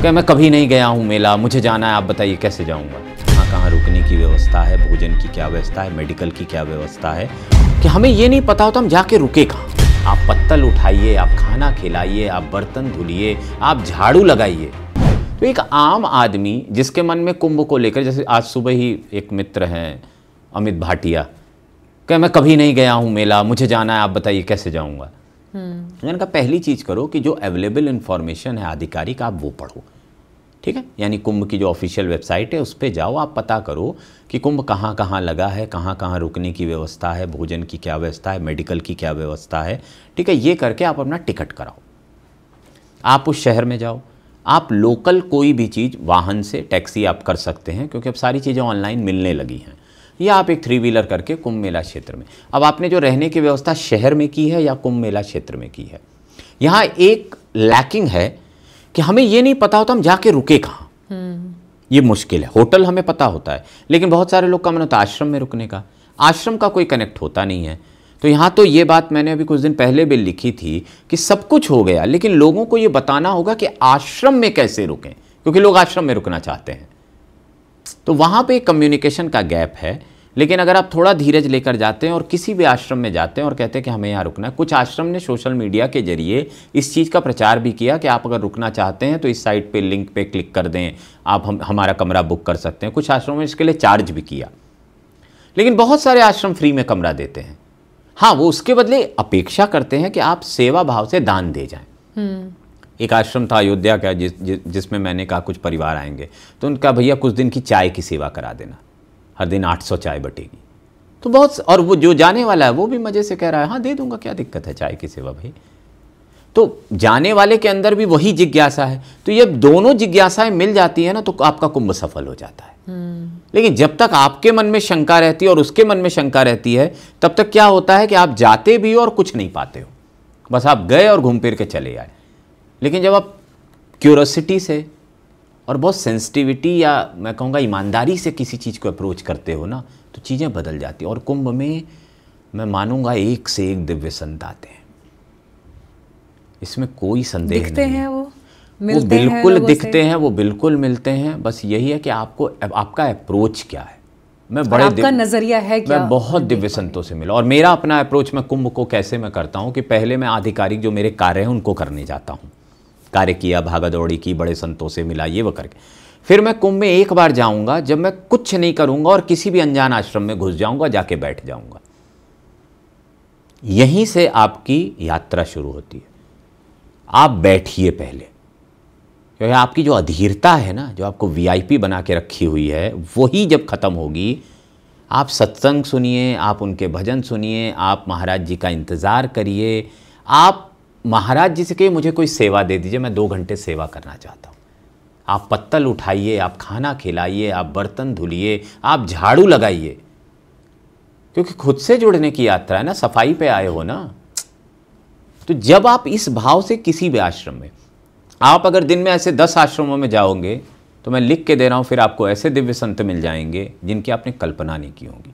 क्या मैं कभी नहीं गया हूँ मेला, मुझे जाना है, आप बताइए कैसे जाऊँगा। कहाँ कहाँ रुकने की व्यवस्था है, भोजन की क्या व्यवस्था है, मेडिकल की क्या व्यवस्था है, कि हमें ये नहीं पता होता हम जाके रुके कहाँ। आप पत्तल उठाइए, आप खाना खिलाइए, आप बर्तन धुलिए, आप झाड़ू लगाइए। तो एक आम आदमी जिसके मन में कुंभ को लेकर, जैसे आज सुबह ही एक मित्र हैं अमित भाटिया, क्या मैं कभी नहीं गया हूँ मेला, मुझे जाना है, आप बताइए कैसे जाऊँगा। मैंने कहा पहली चीज़ करो कि जो अवेलेबल इन्फॉर्मेशन है आधिकारिक आप वो पढ़ो, ठीक है। यानी कुंभ की जो ऑफिशियल वेबसाइट है उस पर जाओ, आप पता करो कि कुंभ कहाँ कहाँ लगा है, कहाँ कहाँ रुकने की व्यवस्था है, भोजन की क्या व्यवस्था है, मेडिकल की क्या व्यवस्था है, ठीक है। ये करके आप अपना टिकट कराओ, आप उस शहर में जाओ। आप लोकल कोई भी चीज़ वाहन से, टैक्सी आप कर सकते हैं क्योंकि अब सारी चीज़ें ऑनलाइन मिलने लगी हैं, या आप एक 3 व्हीलर करके कुंभ मेला क्षेत्र में। अब आपने जो रहने की व्यवस्था शहर में की है या कुंभ मेला क्षेत्र में की है, यहाँ एक लैकिंग है कि हमें ये नहीं पता होता हम जाके रुके कहाँ। ये मुश्किल है। होटल हमें पता होता है, लेकिन बहुत सारे लोग का मन होता है आश्रम में रुकने का, आश्रम का कोई कनेक्ट होता नहीं है। तो यहाँ तो ये बात मैंने अभी कुछ दिन पहले भी लिखी थी कि सब कुछ हो गया, लेकिन लोगों को ये बताना होगा कि आश्रम में कैसे रुकें, क्योंकि लोग आश्रम में रुकना चाहते हैं। तो वहाँ पे कम्युनिकेशन का गैप है। लेकिन अगर आप थोड़ा धीरज लेकर जाते हैं और किसी भी आश्रम में जाते हैं और कहते हैं कि हमें यहाँ रुकना है, कुछ आश्रम ने सोशल मीडिया के जरिए इस चीज़ का प्रचार भी किया कि आप अगर रुकना चाहते हैं तो इस साइट पे लिंक पे क्लिक कर दें, आप हमारा कमरा बुक कर सकते हैं। कुछ आश्रमों में इसके लिए चार्ज भी किया, लेकिन बहुत सारे आश्रम फ्री में कमरा देते हैं। हाँ, वो उसके बदले अपेक्षा करते हैं कि आप सेवा भाव से दान दे जाएं। एक आश्रम था अयोध्या का जिसमें मैंने कहा कुछ परिवार आएंगे, तो उनका भैया कुछ दिन की चाय की सेवा करा देना, हर दिन 800 चाय बटेगी। तो बहुत, और वो जो जाने वाला है वो भी मज़े से कह रहा है हाँ दे दूंगा, क्या दिक्कत है चाय की सेवा भाई। तो जाने वाले के अंदर भी वही जिज्ञासा है। तो ये दोनों जिज्ञासाएं मिल जाती है ना तो आपका कुंभ सफल हो जाता है। लेकिन जब तक आपके मन में शंका रहती है और उसके मन में शंका रहती है, तब तक क्या होता है कि आप जाते भी हो और कुछ नहीं पाते हो, बस आप गए और घूम फिर के चले आए। लेकिन जब आप क्यूरोसिटी से और बहुत सेंसिटिविटी या मैं कहूँगा ईमानदारी से किसी चीज़ को अप्रोच करते हो ना, तो चीज़ें बदल जाती हैं। और कुंभ में मैं मानूंगा एक से एक दिव्य संत आते हैं, इसमें कोई संदेह दिखते नहीं हैं, वो मिलते बिल्कुल हैं, दिखते हैं, वो बिल्कुल मिलते हैं। बस यही है कि आपको आपका अप्रोच क्या है। मैं बड़े आपका नजरिया है क्या? मैं बहुत दिव्य संतों से मिला, और मेरा अपना अप्रोच मैं कुंभ को कैसे मैं करता हूँ कि पहले मैं आधिकारिक जो मेरे कार्य हैं उनको करने जाता हूँ, कार्य किया, भागा दौड़ी की, बड़े संतों से मिला, ये वो करके फिर मैं कुंभ में एक बार जाऊंगा जब मैं कुछ नहीं करूंगा और किसी भी अनजान आश्रम में घुस जाऊंगा, जाके बैठ जाऊंगा। यहीं से आपकी यात्रा शुरू होती है। आप बैठिए पहले, क्योंकि आपकी जो अधीरता है ना, जो आपको वीआईपी बना के रखी हुई है, वही जब खत्म होगी, आप सत्संग सुनिए, आप उनके भजन सुनिए, आप महाराज जी का इंतज़ार करिए। आप महाराज जी से कहिए मुझे कोई सेवा दे दीजिए, मैं 2 घंटे सेवा करना चाहता हूँ। आप पत्तल उठाइए, आप खाना खिलाइए, आप बर्तन धुलिए, आप झाड़ू लगाइए, क्योंकि खुद से जुड़ने की यात्रा है ना, सफाई पे आए हो ना। तो जब आप इस भाव से किसी भी आश्रम में, आप अगर दिन में ऐसे 10 आश्रमों में जाओगे तो मैं लिख के दे रहा हूँ, फिर आपको ऐसे दिव्य संत मिल जाएंगे जिनकी आपने कल्पना नहीं की होगी।